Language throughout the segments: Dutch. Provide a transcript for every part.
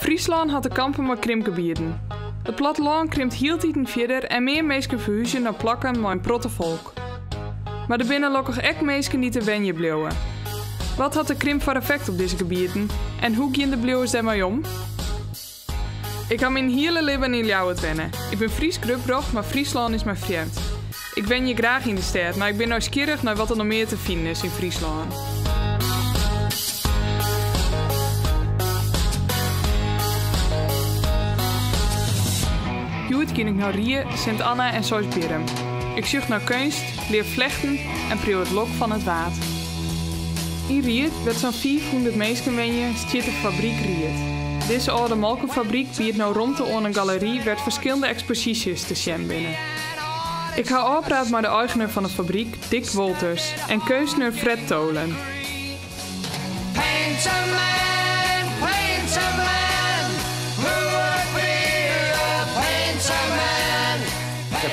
Friesland had te kampen met krimpgebieden. Het platteland krimpt hieltijd verder en meer mensen verhuizen naar plakken met een protte volk. Maar er binnen lokkig ek mensen die te wenje bleven. Wat had de krimp voor effect op deze gebieden en hoe gaan de bleeuwers daarmee om? Ik ga mijn hele leven in Ljouwert wennen. Ik ben Fries Grubroch, maar Friesland is mijn vreemd. Ik wen je graag in de stad, maar ik ben nieuwsgierig naar wat er nog meer te vinden is in Friesland. Joet ging ik naar Rie, Sint Anna en Soisberum. Ik zocht naar kunst, leer vlechten en prieuw het lok van het water. In Riet werd zo'n 400 mensen wenje stiet de fabriek Riet. Deze oude molkenfabriek biedt nou rond aan een galerie werd verschillende exposities te zien binnen. Ik ga opraad met de eigenaar van de fabriek, Dick Wolters, en kunstenaar Fred Tolen.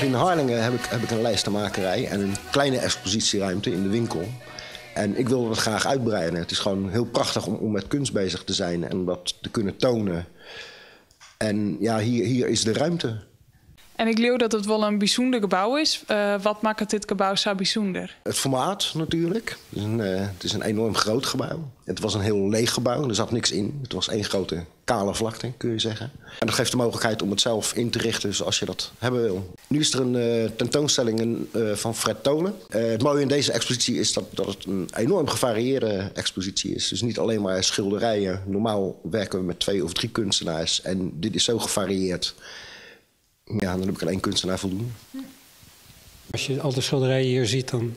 In Harlingen heb ik een lijstenmakerij en een kleine expositieruimte in de winkel. En ik wil dat graag uitbreiden. Het is gewoon heel prachtig om met kunst bezig te zijn en dat te kunnen tonen. En ja, hier is de ruimte. En ik geloof dat het wel een bijzonder gebouw is. Wat maakt dit gebouw zo bijzonder? Het formaat natuurlijk. Het is een enorm groot gebouw. Het was een heel leeg gebouw, er zat niks in. Het was één grote kale vlakte, kun je zeggen. En dat geeft de mogelijkheid om het zelf in te richten zoals je dat hebben wil. Nu is er een tentoonstelling van Fred Tolen. Het mooie in deze expositie is dat het een enorm gevarieerde expositie is. Dus niet alleen maar schilderijen. Normaal werken we met 2 of 3 kunstenaars. En dit is zo gevarieerd. Ja, dan heb ik aan 1 kunstenaar voldoende. Als je al de schilderijen hier ziet, dan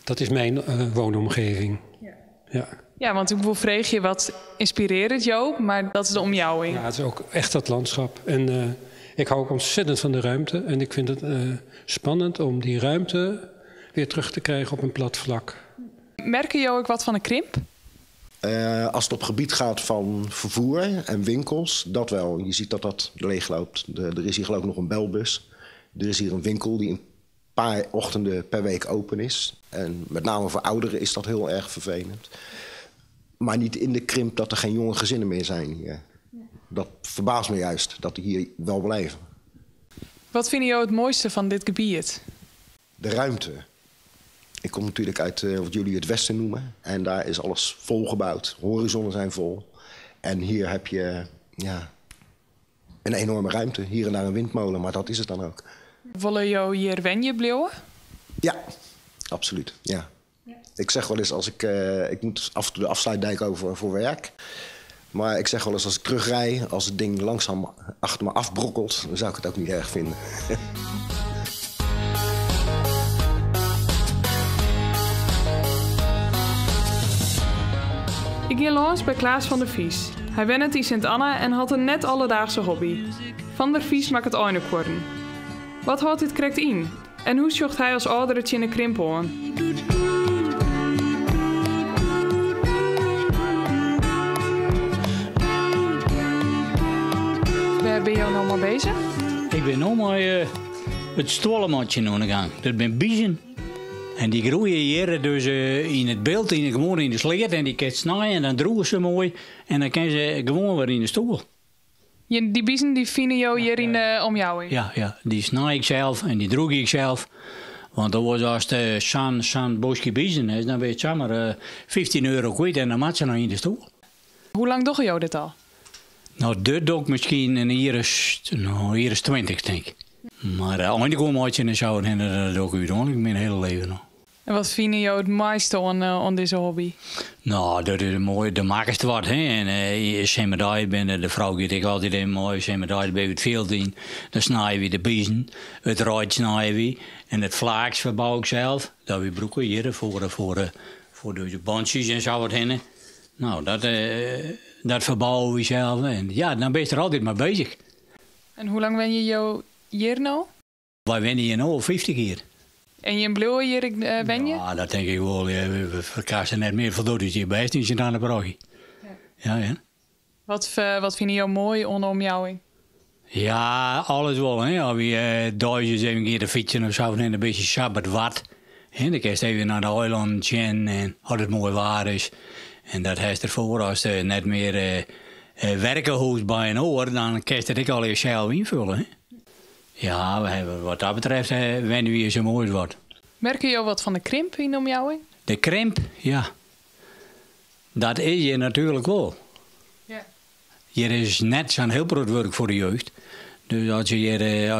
dat is mijn woonomgeving. Ja, want ik wil vragen je wat inspireert jou, maar dat is de omjouwing. Ja, het is ook echt dat landschap. En ik hou ook ontzettend van de ruimte. En ik vind het spannend om die ruimte weer terug te krijgen op een plat vlak. Merken jou ook wat van een krimp? Als het op gebied gaat van vervoer en winkels, dat wel. Je ziet dat dat leeg loopt. Er is hier geloof ik nog een belbus. Er is hier een winkel die een paar ochtenden per week open is. En met name voor ouderen is dat heel erg vervelend. Maar niet in de krimp dat er geen jonge gezinnen meer zijn hier. Dat verbaast me juist, dat die hier wel blijven. Wat vind je het mooiste van dit gebied? De ruimte. Ik kom natuurlijk uit wat jullie het Westen noemen. En daar is alles volgebouwd. Horizonnen zijn vol. En hier heb je een enorme ruimte. Hier en daar een windmolen, maar dat is het dan ook. Willen jou hier wenje blijven? Ja, absoluut. Ja. Ik zeg wel eens als ik moet af en toe de afsluitdijk over voor werk. Maar ik zeg wel eens als ik terugrij, als het ding langzaam achter me afbrokkelt, dan zou ik het ook niet erg vinden. Ik ging langs bij Klaas van der Vies. Hij went in Sint Anna en had een net alledaagse hobby. Van der Vies maakt het einekwarten. Wat houdt dit correct in? En hoe zocht hij als oudertje in de krimp aan? Waar ben je nou maar bezig? Ik ben nu maar het stolenmatje aan de gang. Dat ben biezen. En die groeien hier dus in het beeld, gewoon in de sleet. En die kan snijden en dan droegen ze mooi. En dan kan ze gewoon weer in de stoel. Die biezen die vinden jou hier in de omjouwing? Ja, die snij ik zelf en die droeg ik zelf. Want dat was als de zo'n bosje biezen is, dan weet je maar €15 kwijt en dan maakt ze nog in de stoel. Hoe lang doe je dit al? Nou, dit doe ik misschien een hier is 20, denk ik. Maar eindelijk maatje en zo, en dat doe ik uiteindelijk mijn hele leven nog. En wat vind je het meeste aan deze hobby? Nou, dat is mooi. De maakst wat, hè. En Semedai ben de vrouw die ik altijd in mooi. Semedai ben het veld in. Dan snijden we de biezen. Het ruit snijden we. En het vlaaks verbouw ik zelf. Dat we broeken hier voor de bandjes en zo wat heen. Nou, dat verbouwen we zelf. En ja, dan ben je er altijd mee bezig. En hoe lang ben je jou hier nou? Wij wennen hier nu 50 jaar. En je blauwe hier ben je? Ja, dat denk ik wel. Ja, we verkassen net meer voldoende dus hier bij is aan de broodje. Ja. Wat vind je jou mooi onder omjouwing? Ja, alles wel. Hè. Als we duizend even keer de fietsen of zo en een beetje sabbat wat. En dan kun je even naar de eiland gaan en als het mooi waar is. En dat heeft ervoor als er net meer werkenhuis bij een oor, dan kun je het al jezelf invullen. Hè? Ja, we hebben, wat dat betreft wennen we hier zo mooi wordt. Merk je wat van de krimp in omjouwing? De krimp, ja. Dat is je natuurlijk wel. Ja. Hier is net zo'n heel groot werk voor de jeugd. Dus als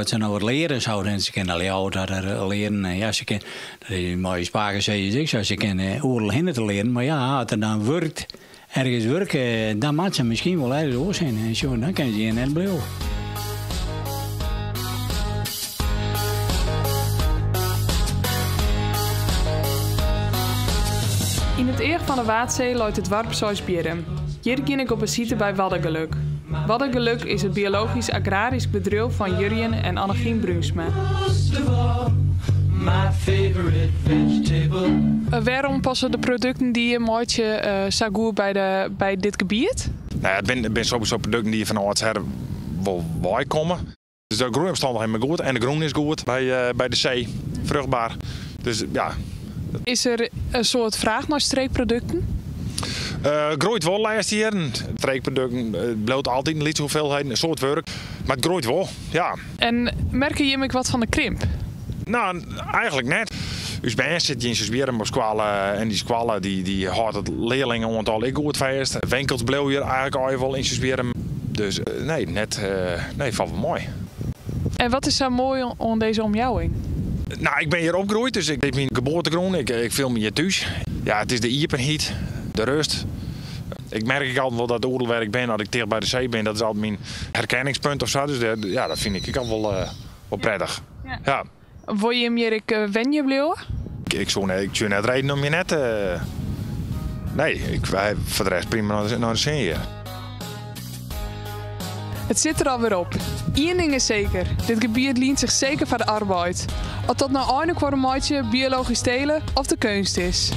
ze nou wat leren zouden, ze kunnen al dat er leren. Ja, ze kunnen, dat is een mooie sprake, ze kunnen oorlog hinder te leren. Maar ja, als er dan werkt, ergens werken, dan moet ze misschien wel ergens oor zijn. En zo, dan kan ze hier net blijven. In het eer van de Waadzee loopt het warp zoals Bierum. Hier ging ik op visite bij Waddengeluk. Waddengeluk is het biologisch-agrarisch bedrijf van Jurjen en Annegien Bruinsma. Waarom passen de producten die je maakt zo goed bij dit gebied? Nou, het zijn sowieso producten die van oudsher wel bij komen. Dus de groeiomstandigheden zijn goed en de groen is goed bij de zee, vruchtbaar. Dus ja. Is er een soort vraag naar streekproducten? Groeit wel laatste jaren. Streekproducten bloot altijd een lichte hoeveelheid, een soort werk. Maar het groeit wel, ja. En merken jullie wat van de krimp? Nou, eigenlijk net. Dus bij ons zit je in Sosbierum op squallen en die squallen die houdt het leerlingenaantal ik goed vast. Winkels bleef hier eigenlijk al wel in Sosbierum. Dus nee, valt wel mooi. En wat is zo mooi aan deze omjouwing? Nou, ik ben hier opgegroeid, dus ik heb mijn geboortegrond. Ik film hier thuis. Ja, het is de iepenheid, de rust. Ik merk altijd wel dat de oerdelwerk ben, als ik dicht bij de zee ben. Dat is altijd mijn herkenningspunt of zo. Dus ja, dat vind ik al wel prettig. Ja. Wil je meer wenje blijven? Ik zou net reden om je net... Nee, wij voor de rest prima naar de zee hier. Het zit er alweer op. Eén ding is zeker. Dit gebied leent zich zeker voor de arbeid. Of dat nou eindelijk voor een maatje biologisch telen of de kunst is.